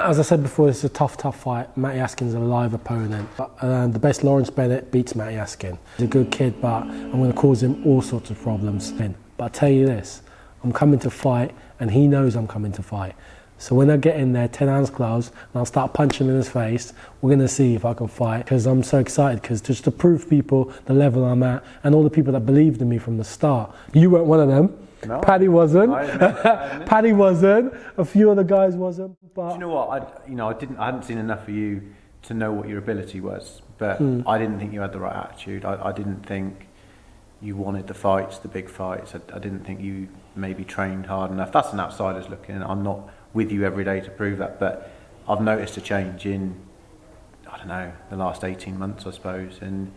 As I said before, it's a tough fight. Matty Askin's a live opponent. The best Lawrence Bennett beats Matty Askin. He's a good kid, but I'm going to cause him all sorts of problems. But I tell you this, I'm coming to fight, and he knows I'm coming to fight. So when I get in there, 10 ounce gloves, and I'll start punching in his face, we're going to see if I can fight. Because I'm so excited, because just to prove people the level I'm at, and all the people that believed in me from the start. You weren't one of them. No, Paddy wasn't. I admit. Paddy wasn't. A few other guys wasn't. But do you know what? I hadn't seen enough of you to know what your ability was. But I didn't think you had the right attitude. I didn't think you wanted the fights, the big fights. I didn't think you maybe trained hard enough. That's an outsider's looking in. I'm not with you every day to prove that. But I've noticed a change in, I don't know, the last 18 months, I suppose. And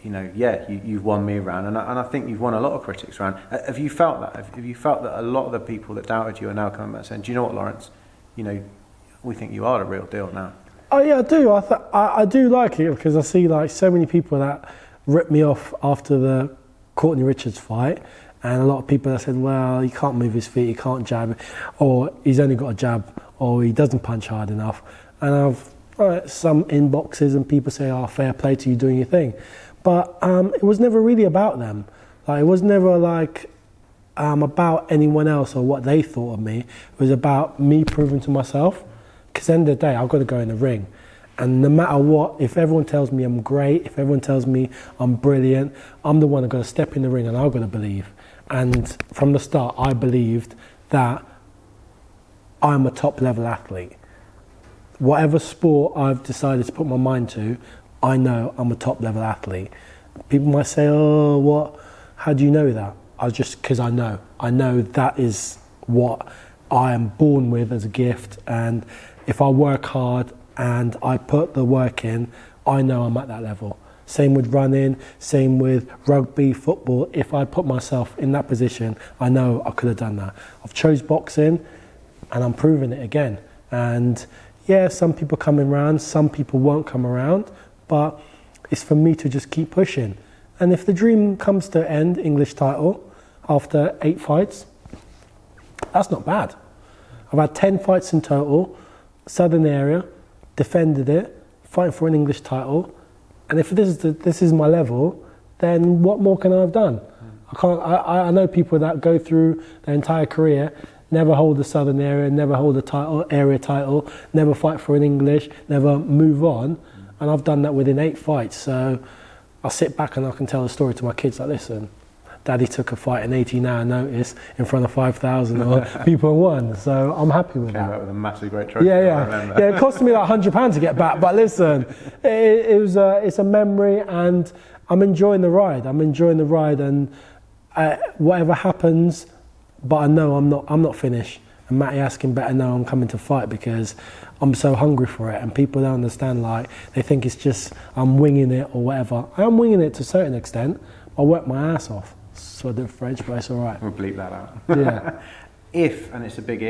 you've won me around, and I think you've won a lot of critics around. Have you felt that? Have you felt that a lot of the people that doubted you are now coming back saying, do you know what, Lawrence? We think you are the real deal now. Oh yeah, I do. I do like it, because I see like so many people that ripped me off after the Courtney Richards fight, and a lot of people that said, well, he can't move his feet, he can't jab, or he's only got a jab, or he doesn't punch hard enough. And I've some inboxes and people say, oh, fair play to you doing your thing. But it was never really about them. Like, it was never like about anyone else or what they thought of me. It was about me proving to myself. Because at the end of the day, I've got to go in the ring. And no matter what, if everyone tells me I'm great, if everyone tells me I'm brilliant, I'm the one who's got to step in the ring, and I've got to believe. And from the start, I believed that I'm a top level athlete. Whatever sport I've decided to put my mind to, I know I'm a top level athlete. People might say, oh, what? How do you know that? Because I know. I know that is what I am born with as a gift. And if I work hard and I put the work in, I know I'm at that level. Same with running, same with rugby, football. If I put myself in that position, I know I could have done that. I've chose boxing, and I'm proving it again. And yeah, some people coming around, some people won't come around. But it's for me to just keep pushing. And if the dream comes to an end, English title, after 8 fights, that's not bad. I've had 10 fights in total, southern area, defended it, fighting for an English title. And if this is my level, then what more can I have done? I know people that go through their entire career, never hold the southern area, never hold a area title, never fight for an English, never move on. And I've done that within 8 fights. So I'll sit back and I can tell the story to my kids like, listen, Daddy took a fight in 18-hour notice in front of 5,000 or people and won. So I'm happy with that. Came out with a massive great trophy. Yeah. It cost me like £100 to get back. But listen, it's a memory, and I'm enjoying the ride. And whatever happens, but I know I'm not finished. And Matty Askin better know I'm coming to fight, because I'm so hungry for it, and people don't understand. Like, they think it's just I'm winging it or whatever. I am winging it to a certain extent. I work my ass off. So I do French, but it's all right. We'll bleep that out. Yeah. If, and it's a big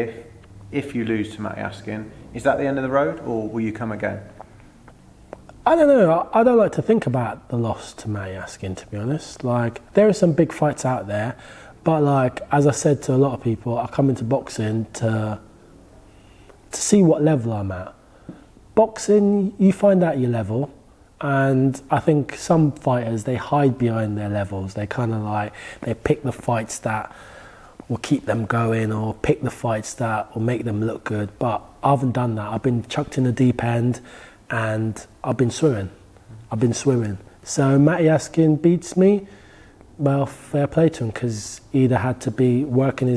if you lose to Matty Askin, is that the end of the road, or will you come again? I don't know. I don't like to think about the loss to Matty Askin, to be honest. Like, there are some big fights out there. But like, as I said to a lot of people, I come into boxing to see what level I'm at. Boxing, you find out your level, and I think some fighters, they hide behind their levels. They kind of like, they pick the fights that will keep them going, or pick the fights that will make them look good. But I haven't done that. I've been chucked in the deep end, and I've been swimming. So Matty Askin beats me. Well, fair play to him, because he either had to be working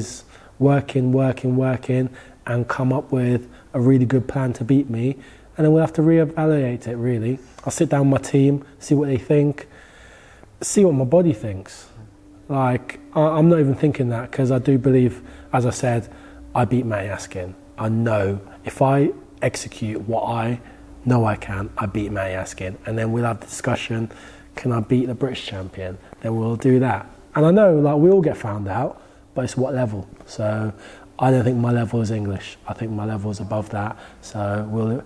and come up with a really good plan to beat me, and then we'll have to reevaluate it, really. I'll sit down with my team, see what they think, see what my body thinks. Like, I'm not even thinking that, because I do believe, as I said, I beat Matty Askin. I know if I execute what I know I can, I beat Matty Askin, and then we'll have the discussion, can I beat the British champion? Then we'll do that. And I know, like, we all get found out, but it's what level. So I don't think my level is English. I think my level is above that. So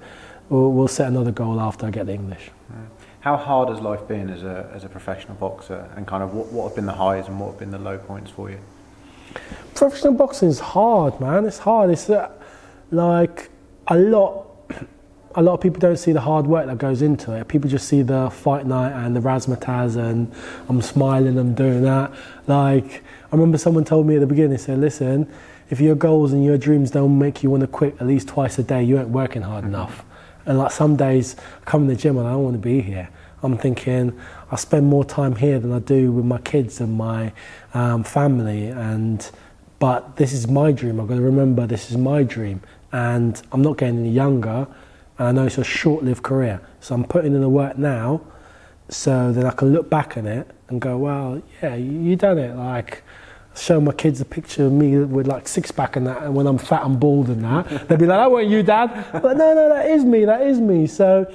we'll set another goal after I get the English. How hard has life been as a professional boxer, and kind of what have been the highs and what have been the low points for you? Professional boxing is hard, man. It's hard. It's like, a lot of people don't see the hard work that goes into it. People just see the fight night and the razzmatazz and I'm smiling, I'm doing that. Like, I remember someone told me at the beginning, they said, listen, if your goals and your dreams don't make you want to quit at least twice a day, you ain't working hard enough. And like some days I come in the gym and I don't want to be here. I'm thinking I spend more time here than I do with my kids and my family. But this is my dream. I've got to remember this is my dream. And I'm not getting any younger. And I know it's a short-lived career. So I'm putting in the work now so that I can look back on it and go, well, yeah, you done it. Like, show my kids a picture of me with like six-pack and that, and when I'm fat and bald and that, they'll be like, that weren't you, Dad. But no, that is me. So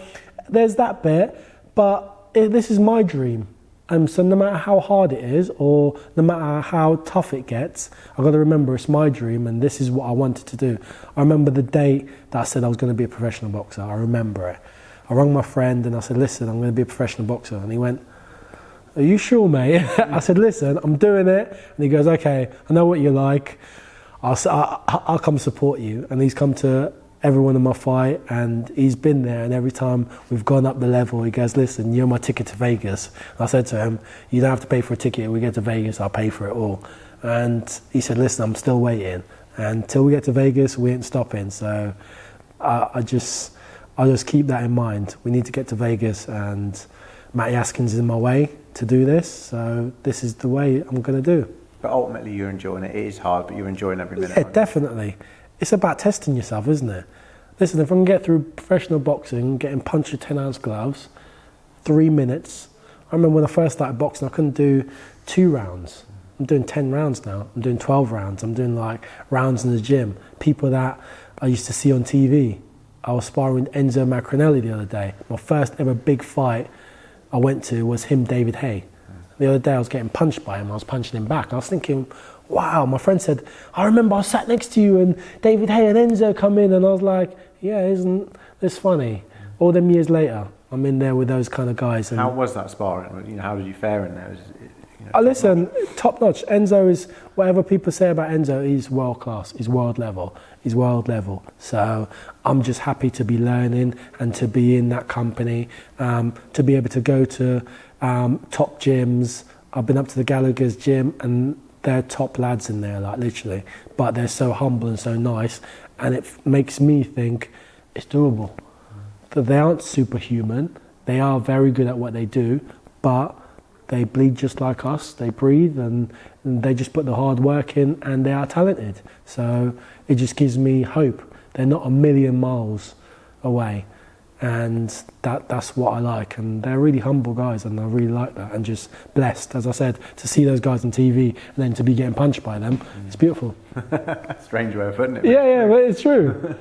there's that bit. But this is my dream. So no matter how hard it is or no matter how tough it gets, I've got to remember it's my dream and this is what I wanted to do. I remember the day that I said I was going to be a professional boxer. I remember it. I rang my friend and I said, listen, I'm going to be a professional boxer. And he went, are you sure, mate? I said, listen, I'm doing it. And he goes, okay, I know what you like. I'll come support you. And he's come to everyone in my fight and he's been there, and every time we've gone up the level he goes, listen, you're my ticket to Vegas. And I said to him, you don't have to pay for a ticket, we get to Vegas, I'll pay for it all. And he said, listen, I'm still waiting, and till we get to Vegas we ain't stopping. So I just keep that in mind. We need to get to Vegas and Matty Askins is in my way to do this, so this is the way I'm going to do. But ultimately you're enjoying it. It is hard, but you're enjoying every minute. Yeah, definitely. It's about testing yourself, isn't it? Listen, if I can get through professional boxing, getting punched with 10-ounce gloves, 3 minutes. I remember when I first started boxing, I couldn't do 2 rounds. I'm doing 10 rounds now. I'm doing 12 rounds. I'm doing like rounds in the gym. People that I used to see on TV. I was sparring with Enzo Macronelli the other day. My first ever big fight I went to was him, David Hay. The other day I was getting punched by him. I was punching him back. I was thinking, wow, my friend said, I remember I sat next to you and David Hay and Enzo come in, and I was like, yeah, isn't this funny? All them years later, I'm in there with those kind of guys. And how was that sparring? You know, how did you fare in there? Listen, top notch. Enzo is, whatever people say about Enzo, he's world class. He's world level. So I'm just happy to be learning and to be in that company, to be able to go to top gyms. I've been up to the Gallagher's gym and they're top lads in there, like literally. But they're so humble and so nice, and it makes me think it's doable. That they aren't superhuman. They are very good at what they do, but they bleed just like us. They breathe and they just put the hard work in, and they are talented. So it just gives me hope. They're not a million miles away. And that's what I like, and they're really humble guys, and I really like that, and just blessed, as I said, to see those guys on TV and then to be getting punched by them. It's beautiful. Strange way of putting it. Yeah, but it's true.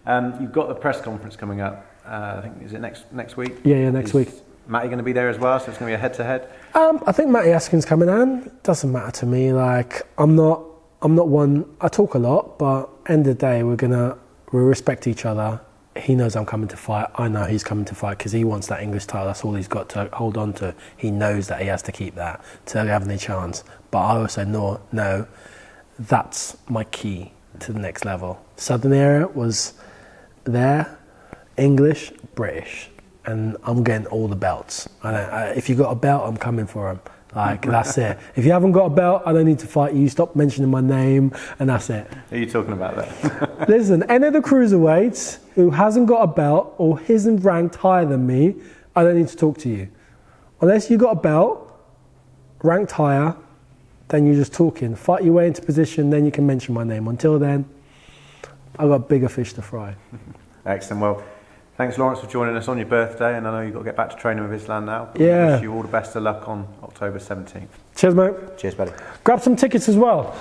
You've got the press conference coming up. I think, is it next week? Yeah, next week. Matty going to be there as well, so it's going to be a head-to-head? I think Matty Askins coming on. Doesn't matter to me. Like, I'm not one. I talk a lot, but end of the day, we respect each other. He knows I'm coming to fight. I know he's coming to fight because he wants that English title. That's all he's got to hold on to. He knows that he has to keep that to have any chance. But I also know that's my key to the next level. Southern area was there, English, British, and I'm getting all the belts. If you got a belt, I'm coming for him. Like, that's it. If you haven't got a belt, I don't need to fight you. Stop mentioning my name, and that's it. Who are you talking about there? Listen, any of the cruiserweights who hasn't got a belt or isn't ranked higher than me, I don't need to talk to you. Unless you got a belt, ranked higher, then you're just talking. Fight your way into position, then you can mention my name. Until then, I've got bigger fish to fry. Excellent. Well, thanks, Lawrence, for joining us on your birthday, and I know you've got to get back to training with Islam now. Yeah. We wish you all the best of luck on October 17th. Cheers, mate. Cheers, buddy. Grab some tickets as well.